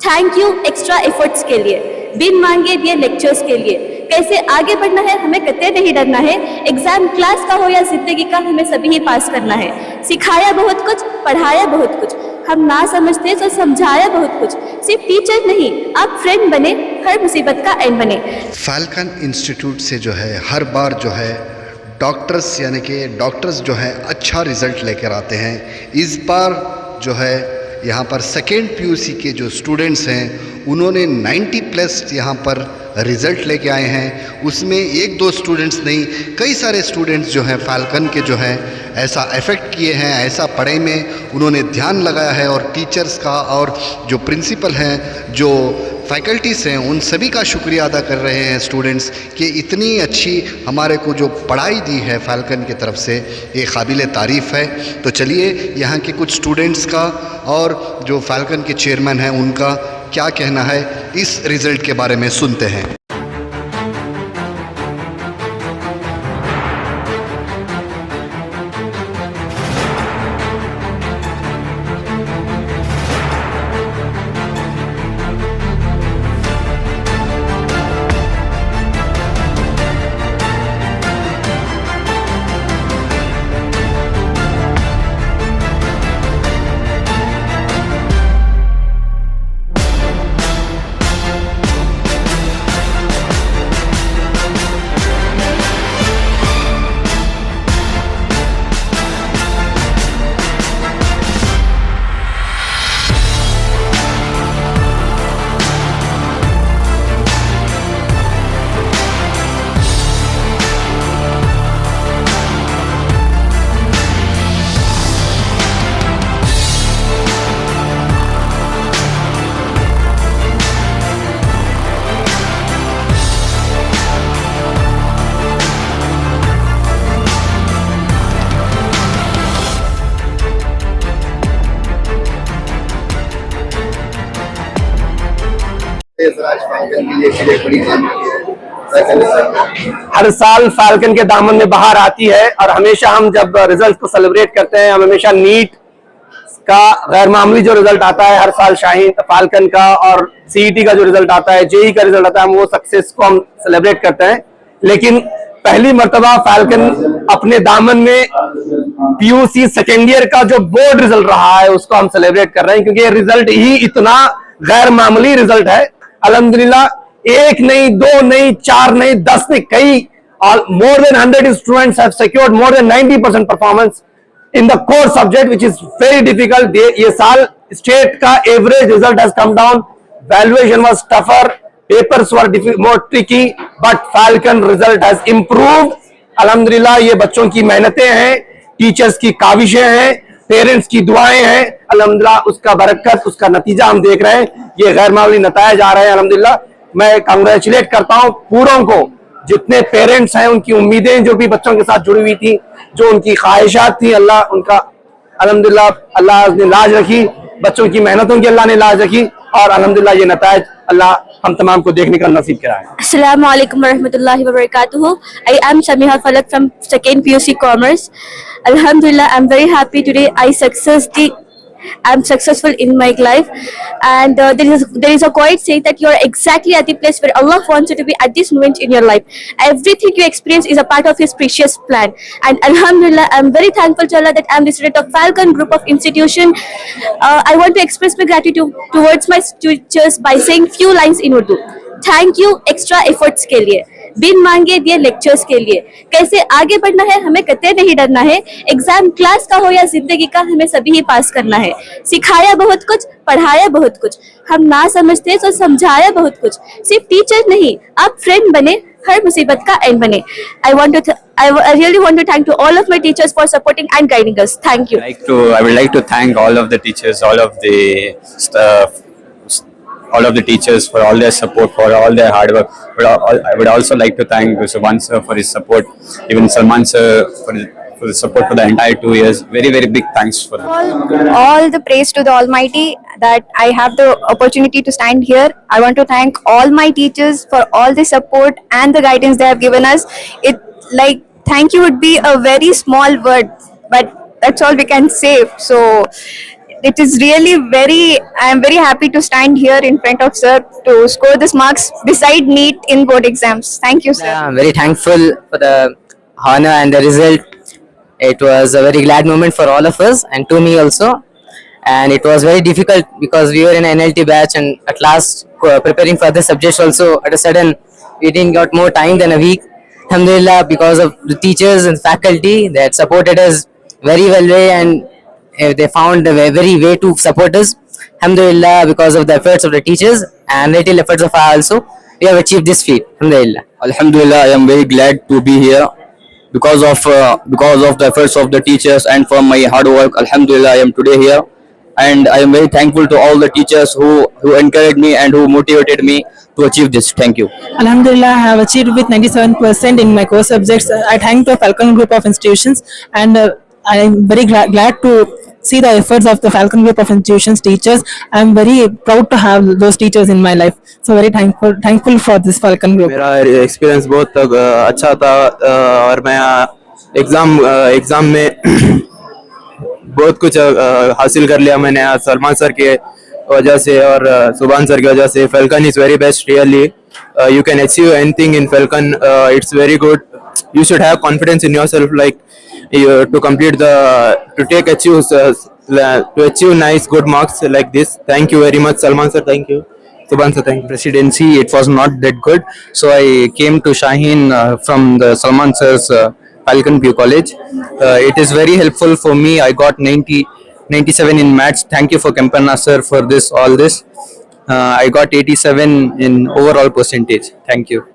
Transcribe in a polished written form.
Thank you extra efforts के लिए, बिन मांगे दिए लेक्चर्स के लिए। कैसे आगे बढ़ना है हमें कतई नहीं डरना है, एग्जाम क्लास का हो या जिंदगी का हमें सभी ही पास करना है। सिखाया बहुत कुछ, पढ़ाया बहुत कुछ, हम ना समझते तो समझाया बहुत कुछ। सिर्फ टीचर नहीं, आप फ्रेंड बने, हर मुसीबत का एंड बने। फाल्कन इंस्टीट्यूट से जो है हर बार जो है डॉक्टर्स यानी कि डॉक्टर्स जो है अच्छा रिज़ल्ट लेकर आते हैं। इस बार जो है यहाँ पर सेकेंड पीयूसी के जो स्टूडेंट्स हैं उन्होंने 90+ यहाँ पर रिज़ल्ट लेके आए हैं। उसमें एक दो स्टूडेंट्स नहीं, कई सारे स्टूडेंट्स जो हैं फाल्कन के जो हैं ऐसा इफ़ेक्ट किए हैं, ऐसा पढ़ाई में उन्होंने ध्यान लगाया है। और टीचर्स का और जो प्रिंसिपल हैं, जो फैकल्टीज़ हैं, उन सभी का शुक्रिया अदा कर रहे हैं स्टूडेंट्स कि इतनी अच्छी हमारे को जो पढ़ाई दी है फाल्कन की तरफ से, ये काबिल तारीफ़ है। तो चलिए यहाँ के कुछ स्टूडेंट्स का और जो फाल्कन के चेयरमैन हैं उनका क्या कहना है इस रिज़ल्ट के बारे में सुनते हैं। हर साल फाल्कन के दामन में बाहर आती है और हमेशा हम जब रिजल्ट को सेलिब्रेट करते हैं, हम हमेशा नीट का गैर मामूली जो रिजल्ट आता है हर साल शाहीन फाल्कन का, और सीईटी का जो रिजल्ट आता है, जेई का रिजल्ट आता है, हम वो सक्सेस को हम सेलिब्रेट करते हैं। लेकिन पहली मर्तबा फाल्कन अपने दामन में पीयूसी सेकेंड ईयर का जो बोर्ड रिजल्ट रहा है उसको हम सेलिब्रेट कर रहे हैं, क्योंकि ये रिजल्ट ही इतना गैर मामूली रिजल्ट है। अल्हम्दुलिल्लाह, एक नहीं, दो नहीं, चार नहीं, 10 नहीं, कई more than 100 students have secured more than 90% performance in the core subject, which is very difficult. ये साल स्टेट का average result has come down, valuation was tougher, papers were more tricky, but Falcon result has improved. अल्हम्दुलिल्लाह, ये बच्चों की मेहनतें हैं, teachers की काविशें हैं, पेरेंट्स की दुआएं हैं। अल्हम्दुलिल्लाह, उसका बरकत, उसका नतीजा हम देख रहे हैं, ये गैर मामूली नतायज आ रहे हैं। अल्हम्दुलिल्लाह, मैं कांग्रेचुलेट करता हूं पूरों को, जितने पेरेंट्स हैं, उनकी उम्मीदें जो भी बच्चों के साथ जुड़ी हुई थी, जो उनकी ख्वाहिशात थी, अल्लाह उनका अल्हम्दुलिल्लाह अल्लाह ने लाज रखी, बच्चों की मेहनतों की अल्लाह ने लाज रखी, और अल्हम्दुलिल्लाह ये नतायज अल्लाह हम तमाम को देखने का नसीब कराए। अस्सलामु अलैकुम वरहमतुल्लाहि वबरकातुहू। I am Samiha Falak from second PUC Commerce. Alhamdulillah, I'm very happy today. I'm successful in my life, and there is a quote saying that you are exactly at the place where Allah wants you to be at this moment in your life. Everything you experience is a part of His precious plan, and Alhamdulillah, I'm very thankful to Allah that I'm the student of Falcon Group of Institution. I want to express my gratitude towards my teachers by saying few lines in Urdu. Thank you extra efforts के लिए, बिन मांगे दिए lectures के लिए। कैसे आगे बढ़ना है हमें कतई नहीं डरना है, एग्जाम क्लास का हो या जिंदगी का हमें सभी ही पास करना है। सिखाया बहुत कुछ, पढ़ाया बहुत कुछ, हम ना समझते तो समझाया बहुत कुछ। सिर्फ टीचर नहीं, आप फ्रेंड बने, हर मुसीबत का एंड बने। I really want to thank to all of my teachers for supporting and guiding us. Thank you. I would like to thank all of the teachers, all of the staff, all of the teachers for all their support, for all their hard work. But I would also like to thank Subhan sir for his support, even Salman sir for the support for the entire 2 years. Very, very big thanks for that. All the praise to the Almighty that I have the opportunity to stand here. I want to thank all my teachers for all the support and the guidance they have given us. Thank you would be a very small word, but that's all we can say. So it is really I am very happy to stand here in front of sir to score this marks beside NEET in board exams. Thank you, sir. Yeah, I'm very thankful for the honor and the result. It was a very glad moment for all of us and to me also. And it was very difficult because we were in an NLT batch and at last preparing for the subjects also at a sudden we didn't got more time than a week. Alhamdulillah, because of the teachers and faculty that supported us very well way and they found a very way to support us. Alhamdulillah, because of the efforts of the teachers and little efforts of us also, we have achieved this feat. Alhamdulillah. Alhamdulillah, I am very glad to be here because of the efforts of the teachers and for my hard work. Alhamdulillah, I am today here, and I am very thankful to all the teachers who encouraged me and who motivated me to achieve this. Thank you. Alhamdulillah, I have achieved with 97% in my core subjects. I thank the Falcon Group of institutions, and I am very glad to see the efforts of the Falcon Group of institutions teachers. I am very proud to have those teachers in my life. So very thankful for this Falcon Group. मेरा experience बहुत अच्छा था और मैं exam में बहुत कुछ हासिल कर लिया मैंने सलमान सर के वजह से और सुभान सर की वजह से. Falcon is very best really. You can achieve anything in Falcon. It's very good. You should have confidence in yourself, like to achieve nice good marks like this. Thank you very much, Salman sir. Thank you, Subhan sir. Thank you. Presidency, it was not that good, so I came to Shaheen from the Salman sir's Falcon PU College. It is very helpful for me. I got 97 in maths. Thank you for Kempanna sir for all this. I got 87 in overall percentage. Thank you.